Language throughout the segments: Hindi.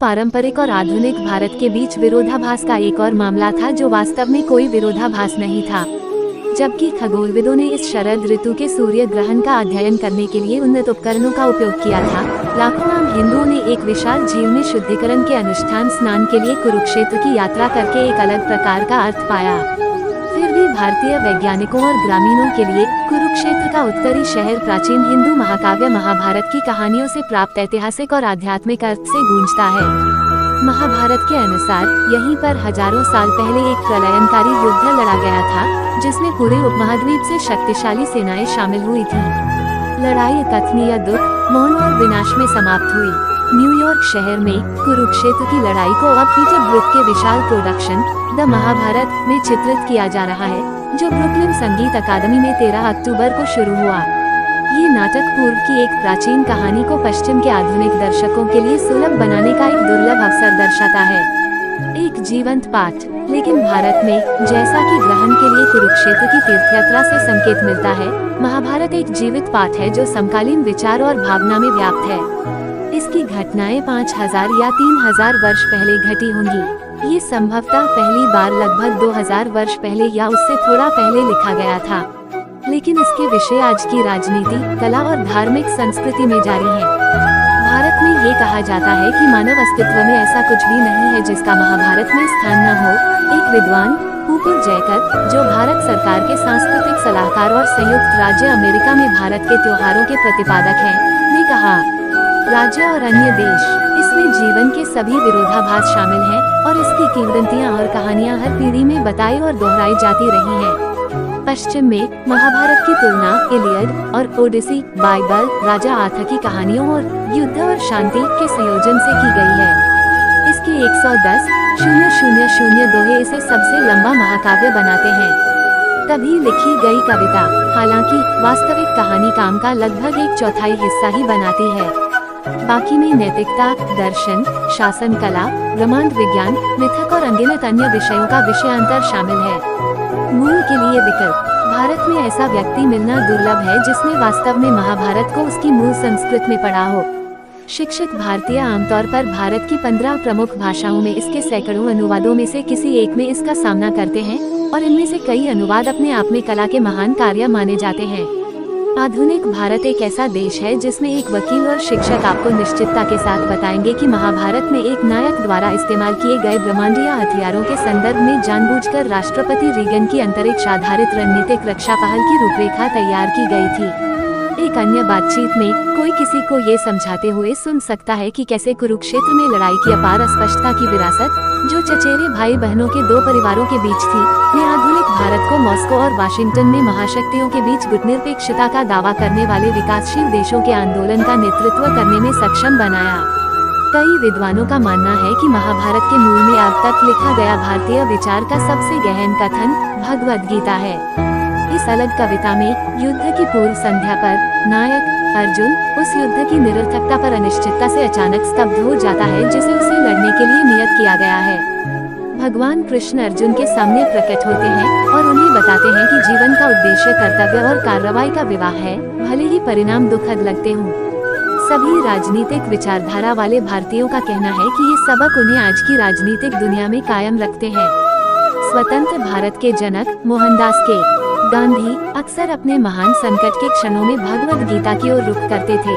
पारंपरिक और आधुनिक भारत के बीच विरोधाभास का एक और मामला था जो वास्तव में कोई विरोधाभास नहीं था। जबकि खगोलविदों ने इस शरद ऋतु के सूर्य ग्रहण का अध्ययन करने के लिए उन्नत उपकरणों का उपयोग किया था, लाखों आम हिंदुओं ने एक विशाल झील में शुद्धिकरण के अनुष्ठान स्नान के लिए कुरुक्षेत्र की यात्रा करके एक अलग प्रकार का अर्थ पाया। फिर भी भारतीय वैज्ञानिकों और ग्रामीणों के लिए कुरुक्षेत्र का उत्तरी शहर प्राचीन हिंदू महाकाव्य महाभारत की कहानियों से प्राप्त ऐतिहासिक और आध्यात्मिक अर्थ से गूंजता है। महाभारत के अनुसार यहीं पर हजारों साल पहले एक प्रलयनकारी युद्ध लड़ा गया था, जिसमें पूरे उपमहाद्वीप से शक्तिशाली सेनाएं शामिल हुई थीं। लड़ाई अकथनीय दुख, मौन और विनाश में समाप्त हुई। न्यूयॉर्क शहर में कुरुक्षेत्र की लड़ाई को अब पीटर ब्रूक के विशाल प्रोडक्शन द महाभारत में चित्रित किया जा रहा है, जो ब्रुकलिन संगीत अकादमी में 13 अक्टूबर को शुरू हुआ। ये नाटक पूर्व की एक प्राचीन कहानी को पश्चिम के आधुनिक दर्शकों के लिए सुलभ बनाने का एक दुर्लभ अवसर दर्शाता है। एक जीवंत पाठ। लेकिन भारत में, जैसा कि ग्रहण के लिए कुरुक्षेत्र की तीर्थयात्रा से संकेत मिलता है, महाभारत एक जीवित पाठ है जो समकालीन विचार और भावना में व्याप्त है। इसकी घटनाएं 5000 या 3000 वर्ष पहले घटी होंगी। ये संभवतः पहली बार लगभग 2000 वर्ष पहले या उससे थोड़ा पहले लिखा गया था। लेकिन इसके विषय आज की राजनीति, कला और धार्मिक संस्कृति में जारी हैं। भारत में ये कहा जाता है कि मानव अस्तित्व में ऐसा कुछ भी नहीं है जिसका महाभारत में स्थान न हो। एक विद्वान, पुपुल जयकर, जो भारत सरकार के सांस्कृतिक सलाहकार और संयुक्त राज्य अमेरिका में भारत के त्योहारों के प्रतिपादक हैं, ने कहा, राज्य और अन्य देश, इसमें जीवन के सभी विरोधाभास शामिल हैं और इसकी किंवदंतियां और कहानियां हर पीढ़ी में बताई और दोहराई जाती रही हैं। पश्चिम में महाभारत की तुलना इलियड और ओडिसी, बाइबल, राजा आर्थर की कहानियों और युद्ध और शांति के संयोजन से की गई है। इसके 110,000 दोहे इसे सबसे लंबा महाकाव्य बनाते हैं। तभी लिखी गई कविता, हालांकि वास्तविक कहानी काम का लगभग 1/4 हिस्सा ही बनाती है। बाकी में नैतिकता, दर्शन, शासन कला, ब्रह्मांड विज्ञान, मिथक और अनगिनत अन्य विषयों का विषयांतर शामिल है। मूल के लिए विकल्प। भारत में ऐसा व्यक्ति मिलना दुर्लभ है जिसने वास्तव में महाभारत को उसकी मूल संस्कृत में पढ़ा हो। शिक्षित भारतीय आमतौर पर भारत की 15 प्रमुख भाषाओं में इसके सैकड़ों अनुवादों में से किसी एक में इसका सामना करते हैं, और इनमें से कई अनुवाद अपने आप में कला के महान कार्य माने जाते हैं। आधुनिक भारत एक ऐसा देश है जिसमें एक वकील और शिक्षक आपको निश्चितता के साथ बताएंगे कि महाभारत में एक नायक द्वारा इस्तेमाल किए गए ब्रह्मांडीय हथियारों के संदर्भ में जानबूझकर राष्ट्रपति रीगन की अंतरिक्ष आधारित रणनीतिक रक्षा पहल की रूपरेखा तैयार की गई थी। एक अन्य बातचीत में कोई किसी को ये समझाते हुए सुन सकता है कि कैसे कुरुक्षेत्र में लड़ाई की अपार अस्पष्टता की विरासत, जो चचेरे भाई बहनों के 2 परिवारों के बीच थी, ने आधुनिक भारत को मॉस्को और वाशिंगटन में महाशक्तियों के बीच गुटनिरपेक्षता का दावा करने वाले विकासशील देशों के आंदोलन का नेतृत्व करने में सक्षम बनाया। कई विद्वानों का मानना है कि महाभारत के मूल में अब तक लिखा गया भारतीय विचार का सबसे गहन कथन भगवद गीता है। इस अलग कविता में युद्ध की पूर्व संध्या पर नायक अर्जुन उस युद्ध की निरर्थकता पर अनिश्चितता से अचानक स्तब्ध हो जाता है जिसे उसे लड़ने के लिए नियत किया गया है। भगवान कृष्ण अर्जुन के सामने प्रकट होते हैं और उन्हें बताते हैं कि जीवन का उद्देश्य कर्तव्य और कार्रवाई का विवाह है, भले ही परिणाम दुखद लगते हों। सभी राजनीतिक विचारधारा वाले भारतीयों का कहना है कि ये सबक उन्हें आज की राजनीतिक दुनिया में कायम रखते हैं। स्वतंत्र भारत के जनक मोहनदास के गांधी अक्सर अपने महान संकट के क्षणों में भगवद गीता की ओर रुख करते थे।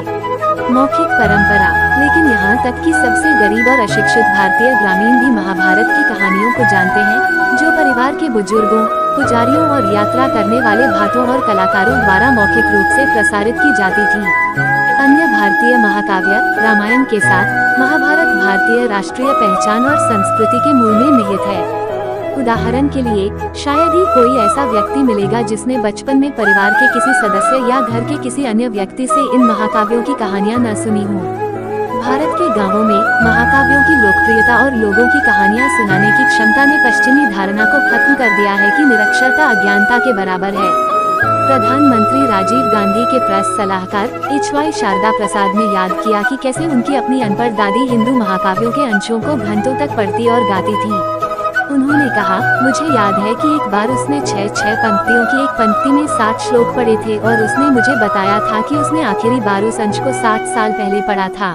मौखिक परंपरा। लेकिन यहाँ तक कि सबसे गरीब और अशिक्षित भारतीय ग्रामीण भी महाभारत की कहानियों को जानते हैं, जो परिवार के बुजुर्गों, पुजारियों और यात्रा करने वाले भाटों और कलाकारों द्वारा मौखिक रूप से प्रसारित की जाती थी। अन्य भारतीय महाकाव्य रामायण के साथ महाभारत भारतीय राष्ट्रीय पहचान और संस्कृति के मूल में निहित है। उदाहरण के लिए, शायद ही कोई ऐसा व्यक्ति मिलेगा जिसने बचपन में परिवार के किसी सदस्य या घर के किसी अन्य व्यक्ति से इन महाकाव्यों की कहानियां न सुनी हों। भारत के गांवों में महाकाव्यों की लोकप्रियता और लोगों की कहानियां सुनाने की क्षमता ने पश्चिमी धारणा को खत्म कर दिया है कि निरक्षरता अज्ञानता के बराबर है। प्रधानमंत्री राजीव गांधी के प्रेस सलाहकार HY शारदा प्रसाद ने याद किया कि कैसे उनकी अपनी अनपढ़ दादी हिंदू महाकाव्यों के अंशों को घंटों तक पढ़ती और गाती थी। उन्होंने कहा, मुझे याद है कि एक बार उसने 6 पंक्तियों की एक पंक्ति में 60 श्लोक पढ़े थे और उसने मुझे बताया था कि उसने आखिरी बार उस अंश को 60 साल पहले पढ़ा था।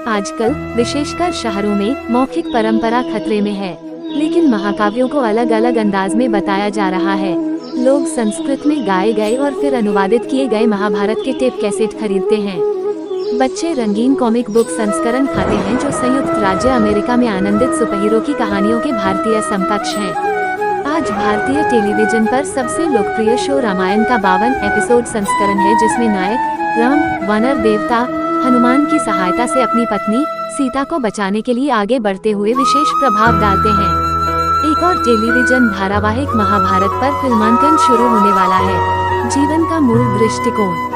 आजकल विशेषकर शहरों में मौखिक परंपरा खतरे में है, लेकिन महाकाव्यों को अलग अलग अंदाज में बताया जा रहा है। लोग संस्कृत में गाए गए और फिर अनुवादित किए गए महाभारत के टेप कैसेट खरीदते हैं। बच्चे रंगीन कॉमिक बुक संस्करण खाते हैं जो संयुक्त राज्य अमेरिका में आनंदित सुपरहीरो की कहानियों के भारतीय समकक्ष हैं। आज भारतीय टेलीविजन पर सबसे लोकप्रिय शो रामायण का 52 एपिसोड संस्करण है, जिसमें नायक राम वानर देवता हनुमान की सहायता से अपनी पत्नी सीता को बचाने के लिए आगे बढ़ते हुए विशेष प्रभाव डालते हैं। एक और टेलीविजन धारावाहिक महाभारत पर फिल्मांकन शुरू होने वाला है। जीवन का मूल दृष्टिकोण।